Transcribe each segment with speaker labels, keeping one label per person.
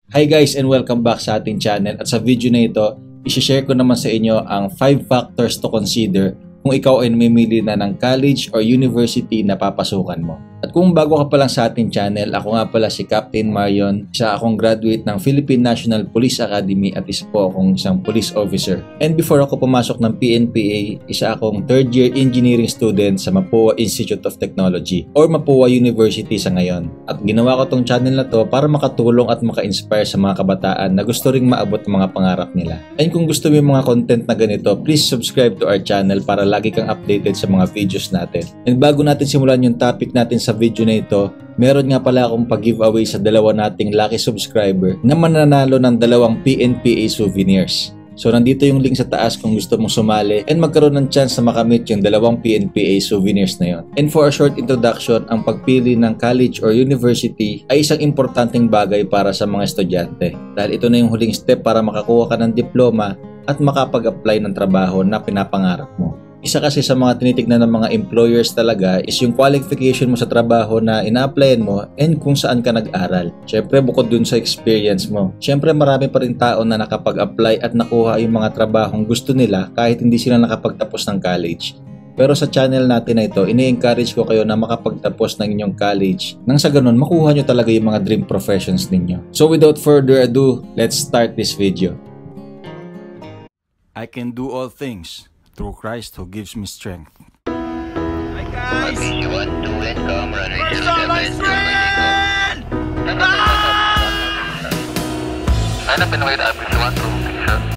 Speaker 1: Hi guys and welcome back sa ating channel at sa video na ito, isi-share ko naman sa inyo ang 5 factors to consider kung ikaw ay namimili na ng college or university na papasukan mo. At kung bago ka pa lang sa ating channel, ako nga pala si Captain Marion, isa akong graduate ng Philippine National Police Academy at isa po akong isang police officer. And before ako pumasok ng PNPA, isa akong 3rd year engineering student sa Mapua Institute of Technology or Mapua University sa ngayon. At ginawa ko tong channel na to para makatulong at maka-inspire sa mga kabataan na gusto ring maabot ang mga pangarap nila. And kung gusto mo yung mga content na ganito, please subscribe to our channel para lagi kang updated sa mga videos natin. And bago natin simulan yung topic natin sa video na ito, meron nga pala akong pag-giveaway sa dalawa nating lucky subscriber na mananalo ng 2 PNPA souvenirs. So nandito yung link sa taas kung gusto mong sumali and magkaroon ng chance na makamit yung 2 PNPA souvenirs na yon. And for a short introduction, ang pagpili ng college or university ay isang importanteng bagay para sa mga estudyante dahil ito na yung huling step para makakuha ka ng diploma at makapag-apply ng trabaho na pinapangarap mo. Isa kasi sa mga tinitignan ng mga employers talaga is yung qualification mo sa trabaho na ina-applyan mo and kung saan ka nag-aral. Syempre bukod dun sa experience mo. Syempre marami pa rin tao na nakapag-apply at nakuha yung mga trabahong gusto nila kahit hindi sila nakapagtapos ng college. Pero sa channel natin na ito, ini-encourage ko kayo na makapagtapos ng inyong college nang sa ganun makuha nyo talaga yung mga dream professions ninyo. So without further ado, let's start this video.
Speaker 2: I can do all things through Christ who gives me strength.
Speaker 3: Hi guys!
Speaker 4: First
Speaker 3: on my screen!
Speaker 4: Hanapin mo yung app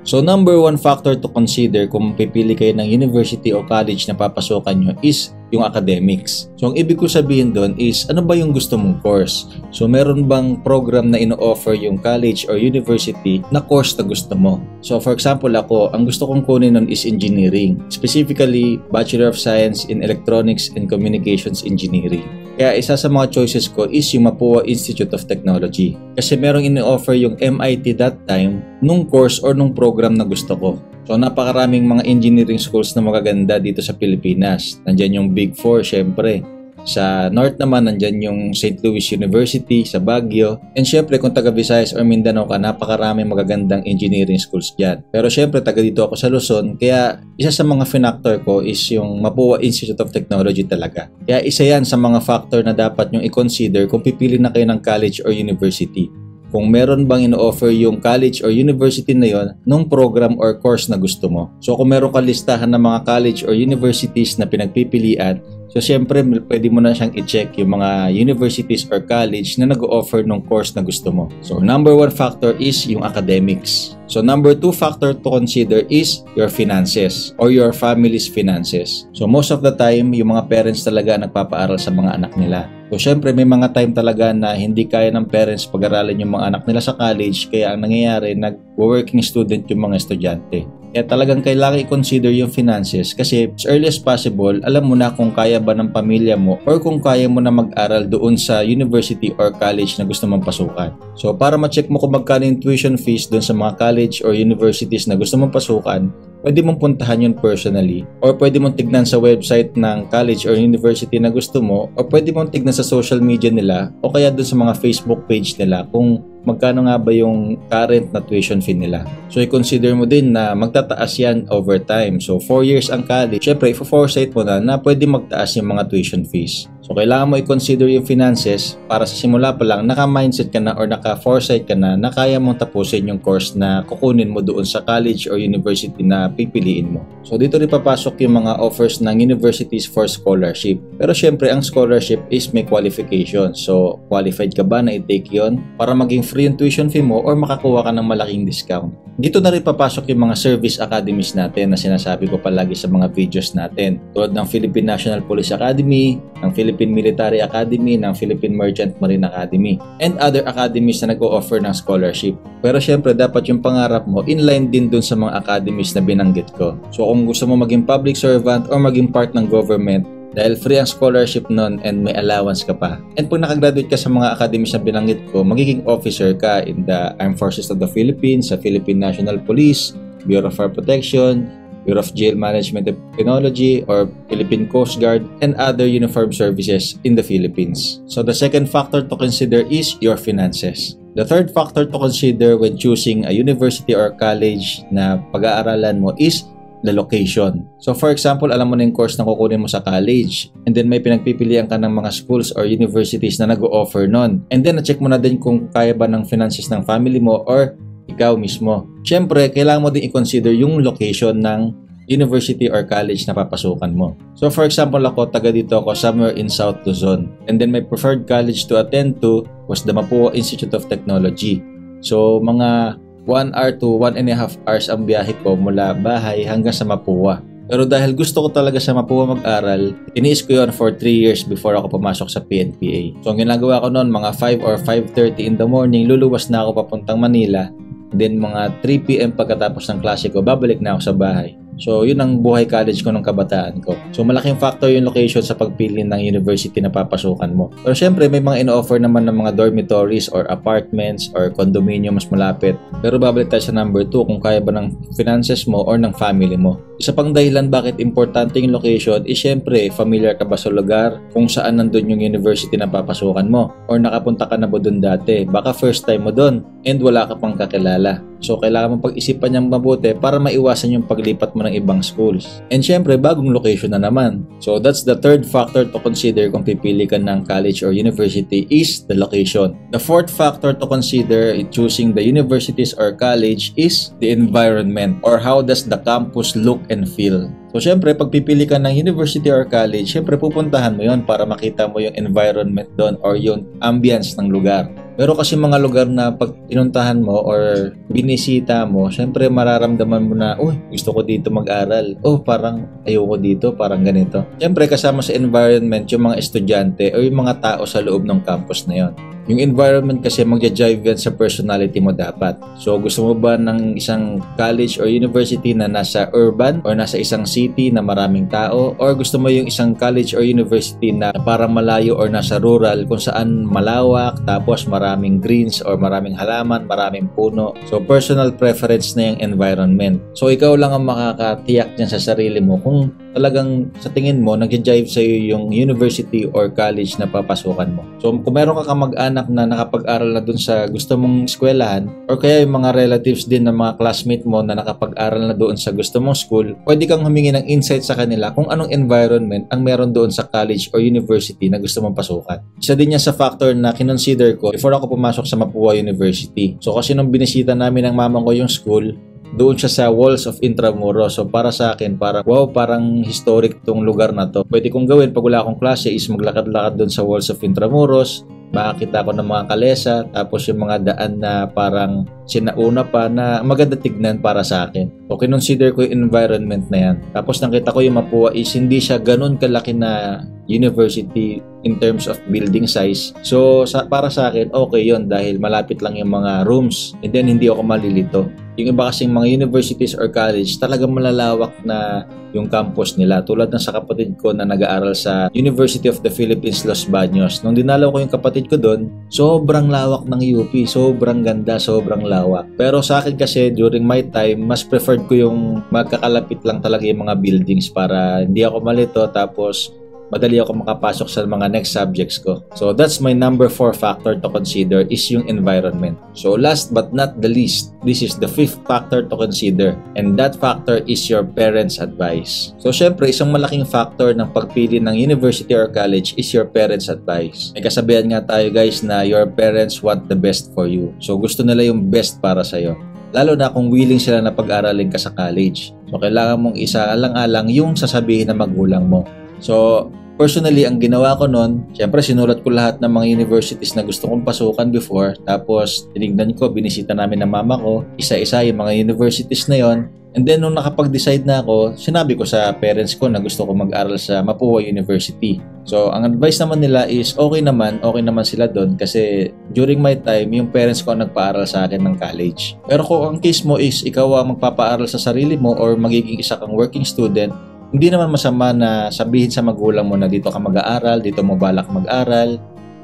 Speaker 1: So number 1 factor to consider kung pipili kayo ng university o college na papasukan nyo is yung academics. So ang ibig ko sabihin doon is ano ba yung gusto mong course? So meron bang program na ino-offer yung college or university na course na gusto mo? So for example ako, ang gusto kong kunin nun is engineering. Specifically, Bachelor of Science in Electronics and Communications Engineering. Kaya isa sa mga choices ko is yung Mapua Institute of Technology. Kasi merong ino-offer yung MIT that time nung course or nung program na gusto ko. So napakaraming mga engineering schools na magaganda dito sa Pilipinas. Nandyan yung Big 4 syempre. Sa North naman nandyan yung St. Louis University sa Baguio. And syempre kung taga Visayas or Mindanao ka, napakaraming magagandang engineering schools dyan. Pero syempre taga dito ako sa Luzon, kaya isa sa mga factor ko is yung Mapua Institute of Technology talaga. Kaya isa yan sa mga factor na dapat nyong i-consider kung pipili na kayo ng college or university. Kung meron bang ino-offer yung college or university na yon nung program or course na gusto mo. So kung meron ka listahan ng mga college or universities na pinagpipilian, so syempre pwede mo na siyang i-check yung mga universities or college na nag-o-offer ng course na gusto mo. So number 1 factor is yung academics. So number 2 factor to consider is your finances or your family's finances. So most of the time, yung mga parents talaga nagpapaaral sa mga anak nila. So syempre may mga time talaga na hindi kaya ng parents pag-aralin yung mga anak nila sa college, kaya ang nangyayari nag-working student yung mga estudyante. Kaya talagang kailangan i-consider yung finances kasi as early as possible, alam mo na kung kaya ba ng pamilya mo or kung kaya mo na mag-aral doon sa university or college na gusto mong pasukan. So para ma-check mo kung magkano yung tuition fees doon sa mga college or universities na gusto mong pasukan, pwede mong puntahan yun personally or pwede mong tignan sa website ng college or university na gusto mo or pwede mong tignan sa social media nila o kaya doon sa mga Facebook page nila kung magkano nga ba yung current na tuition fee nila. So i-consider mo din na magtataas yan over time. So 4 years ang college, syempre i-foresight mo na pwede magtaas yung mga tuition fees. So kailangan mo i-consider yung finances para sa simula pa lang naka-mindset ka na or naka-foresight ka na kaya mong tapusin yung course na kukunin mo doon sa college or university na pipiliin mo. So dito rin papasok yung mga offers ng universities for scholarship. Pero syempre ang scholarship is may qualification. So qualified ka ba na i-take yun para maging free yung tuition fee mo or makakuha ka ng malaking discount? Dito na rin papasok yung mga service academies natin na sinasabi ko palagi sa mga videos natin. Tulad ng Philippine National Police Academy, ng Philippine Military Academy, ng Philippine Merchant Marine Academy, and other academies na nag-o-offer ng scholarship. Pero syempre dapat yung pangarap mo inline din dun sa mga academies na binanggit ko. So kung gusto mo maging public servant or maging part ng government, dahil free ang scholarship nun and may allowance ka pa. And pag nakagraduate ka sa mga academies na binanggit ko, magiging officer ka in the Armed Forces of the Philippines, sa Philippine National Police, Bureau of Fire Protection, Bureau of Jail Management and Technology, or Philippine Coast Guard, and other uniformed services in the Philippines. So the second factor to consider is your finances. The third factor to consider when choosing a university or college na pag-aaralan mo is the location. So for example, alam mo na yung course na kukunin mo sa college, and then may pinagpipilian ka ng mga schools or universities na nag-o-offer nun. And then na-check mo na din kung kaya ba ng finances ng family mo or ikaw mismo. Siyempre, kailangan mo din i-consider yung location ng university or college na papasukan mo. So for example, ako, taga dito ako somewhere in South Luzon. And then my preferred college to attend to was the Mapua Institute of Technology. So mga 1 hour to 1.5 hours ang biyahe ko mula bahay hanggang sa Mapua. Pero dahil gusto ko talaga sa Mapua mag-aral, iniis ko yun for 3 years before ako pumasok sa PNPA. So ang ginagawa ko noon, mga 5 or 5:30 in the morning, luluwas na ako papuntang Manila. Then mga 3 PM pagkatapos ng klase ko, babalik na ako sa bahay. So, yun ang buhay college ko nung kabataan ko. So, malaking factor yung location sa pagpili ng university na papasukan mo. Pero syempre, may mga ino-offer naman ng mga dormitories or apartments or condominium mas malapit. Pero babalik tayo sa number 2 kung kaya ba ng finances mo or ng family mo. Isa pang dahilan bakit importante yung location is syempre, familiar ka ba sa lugar kung saan nandun yung university na papasukan mo? Or nakapunta ka na ba dun dati? Baka first time mo dun and wala ka pang kakilala. So, kailangan mong pag-isipan niyang mabuti para maiwasan yung paglipat mo ng ibang schools. And syempre, bagong location na naman. So, that's the third factor to consider kung pipili ka ng college or university is the location. The fourth factor to consider in choosing the universities or college is the environment or how does the campus look and feel. So, syempre, pag pipili ka ng university or college, syempre, pupuntahan mo yon para makita mo yung environment doon or yung ambience ng lugar. Pero kasi mga lugar na pag pinuntahan mo or binisita mo, syempre mararamdaman mo na, gusto ko dito mag-aral. Parang ayoko dito, parang ganito. Syempre kasama sa environment yung mga estudyante o yung mga tao sa loob ng campus na yon. Yung environment kasi magja-jive yan sa personality mo dapat. So gusto mo ba ng isang college or university na nasa urban or nasa isang city na maraming tao? Or gusto mo yung isang college or university na parang malayo or nasa rural kung saan malawak tapos maraming greens or maraming halaman, maraming puno? So personal preference na yung environment. So ikaw lang ang makakatiyak dyan sa sarili mo kung talagang sa tingin mo nag-jive sa'yo yung university or college na papasukan mo. So kung meron ka kamag-anak na nakapag-aral na dun sa gusto mong eskwelahan or kaya yung mga relatives din ng mga classmate mo na nakapag-aral na doon sa gusto mong school, pwede kang humingi ng insight sa kanila kung anong environment ang meron doon sa college or university na gusto mong pasukan. Isa din yan sa factor na kinonsider ko before ako pumasok sa Mapua University. So kasi nung binisita namin ng mama ko yung school, doon siya sa Walls of Intramuros. So para sa akin, parang historic tong lugar na to. Pwede kong gawin pag wala akong klase is maglakad-lakad doon sa Walls of Intramuros. Makakita ko ng mga kalesa, tapos yung mga daan na parang sinauna pa na maganda tignan para sa akin. O kinonsider ko yung environment na yan. Tapos nakita ko yung Mapua is hindi siya ganun kalaki na university in terms of building size. So para sa akin, okay yon dahil malapit lang yung mga rooms and then hindi ako malilito. Yung iba kasing mga universities or college, talagang malalawak na yung campus nila. Tulad ng sa kapatid ko na nag-aaral sa University of the Philippines, Los Baños. Nung dinalaw ko yung kapatid ko doon, sobrang lawak ng UP. Sobrang ganda, sobrang lawak. Pero sa akin kasi, during my time, mas preferred ko yung magkakalapit lang talaga yung mga buildings para hindi ako malito tapos madali ako makapasok sa mga next subjects ko. So that's my number 4 factor to consider is yung environment. So last but not the least, this is the 5th factor to consider, and that factor is your parents' advice. So syempre, isang malaking factor ng pagpili ng university or college is your parents' advice. May kasabihan nga tayo guys na your parents want the best for you. So gusto nila yung best para sa'yo. Lalo na kung willing sila na pag-aralin ka sa college. So kailangan mong isaalang-alang yung sasabihin ng magulang mo. So personally, ang ginawa ko noon, syempre sinulat ko lahat ng mga universities na gusto kong pasukan before. Tapos tinignan ko, binisita namin ng mama ko, isa-isa yung mga universities na yon. And then nung nakapag-decide na ako, sinabi ko sa parents ko na gusto ko mag-aral sa Mapua University. So ang advice naman nila is okay naman sila doon kasi during my time, yung parents ko ang nagpaaral sa akin ng college. Pero kung ang case mo is ikaw ang magpapaaral sa sarili mo or magiging isa kang working student, hindi naman masama na sabihin sa magulang mo na dito ka mag-aaral, dito mo balak mag-aral,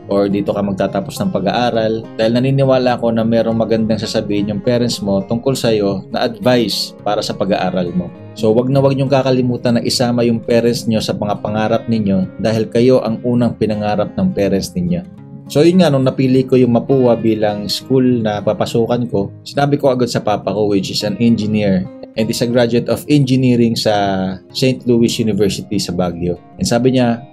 Speaker 1: or dito ka magtatapos ng pag-aaral. Dahil naniniwala ako na merong magandang sasabihin yung parents mo tungkol sa'yo na advice para sa pag-aaral mo. So wag na wag niyong kakalimutan na isama yung parents niyo sa mga pangarap ninyo dahil kayo ang unang pinangarap ng parents ninyo. So yun nga, nung napili ko yung Mapua bilang school na papasukan ko, sinabi ko agad sa papa ko, which is an engineer and is a graduate of engineering sa St. Louis University sa Baguio. And sabi niya,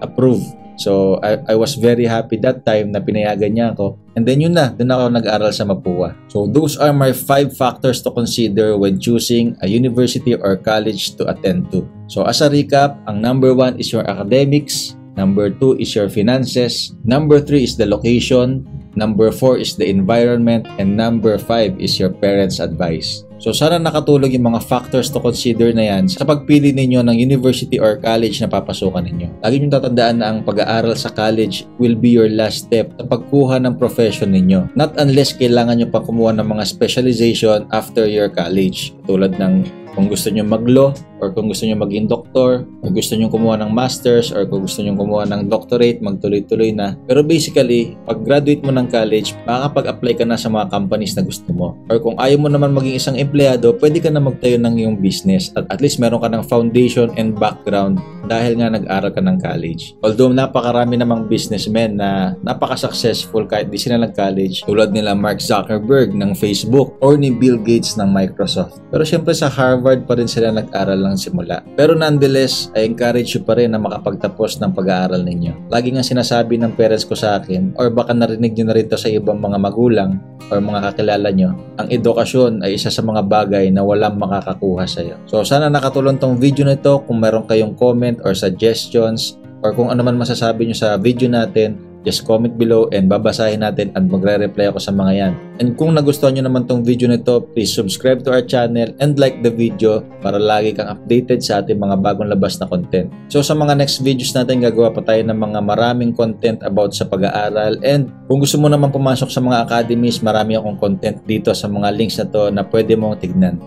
Speaker 1: approve. So I was very happy that time na pinayagan niya ako. And then yun na, doon ako nag-aral sa Mapua. So those are my 5 factors to consider when choosing a university or college to attend to. So as a recap, ang number 1 is your academics, number 2 is your finances, number 3 is the location, number 4 is the environment, and number 5 is your parents' advice. So sana nakatulong yung mga factors to consider na yan sa pagpili ninyo ng university or college na papasukan ninyo. Lagi nyo tatandaan na ang pag-aaral sa college will be your last step sa pagkuha ng profession ninyo. Not unless kailangan nyo pa kumuha ng mga specialization after your college. Tulad ng kung gusto nyo mag-law, or kung gusto nyo maging doktor, or gusto nyo kumuha ng masters, or kung gusto nyo kumuha ng doctorate, magtuloy-tuloy na. Pero basically, pag graduate mo ng college, makakapag-apply ka na sa mga companies na gusto mo. Or kung ayaw mo naman maging isang empleyado, pwede ka na magtayo ng iyong business. At least meron ka ng foundation and background dahil nga nag-aral ka ng college. Although napakarami namang businessmen na napaka-successful kahit di sila nag-college, tulad nila Mark Zuckerberg ng Facebook or ni Bill Gates ng Microsoft. Pero syempre sa Harvard pa rin sila nag-aral lang simula. Pero nonetheless, I encourage you pa rin na makapagtapos ng pag-aaral ninyo. Lagi nga sinasabi ng parents ko sa akin, or baka narinig nyo na rin to sa ibang mga magulang or mga kakilala nyo, ang edukasyon ay isa sa mga bagay na walang makakakuha sa'yo. So sana nakatulong tong video na ito. Kung meron kayong comment or suggestions or kung ano man masasabi nyo sa video natin, just comment below and babasahin natin at magre-reply ako sa mga yan. And kung nagustuhan nyo naman tong video nito, please subscribe to our channel and like the video para lagi kang updated sa ating mga bagong labas na content. So sa mga next videos natin, gagawa pa tayo ng mga maraming content about sa pag-aaral, and kung gusto mo naman pumasok sa mga academies, marami akong content dito sa mga links na to na pwede mong tignan.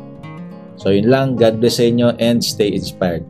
Speaker 1: So yun lang, God bless sa inyo and stay inspired.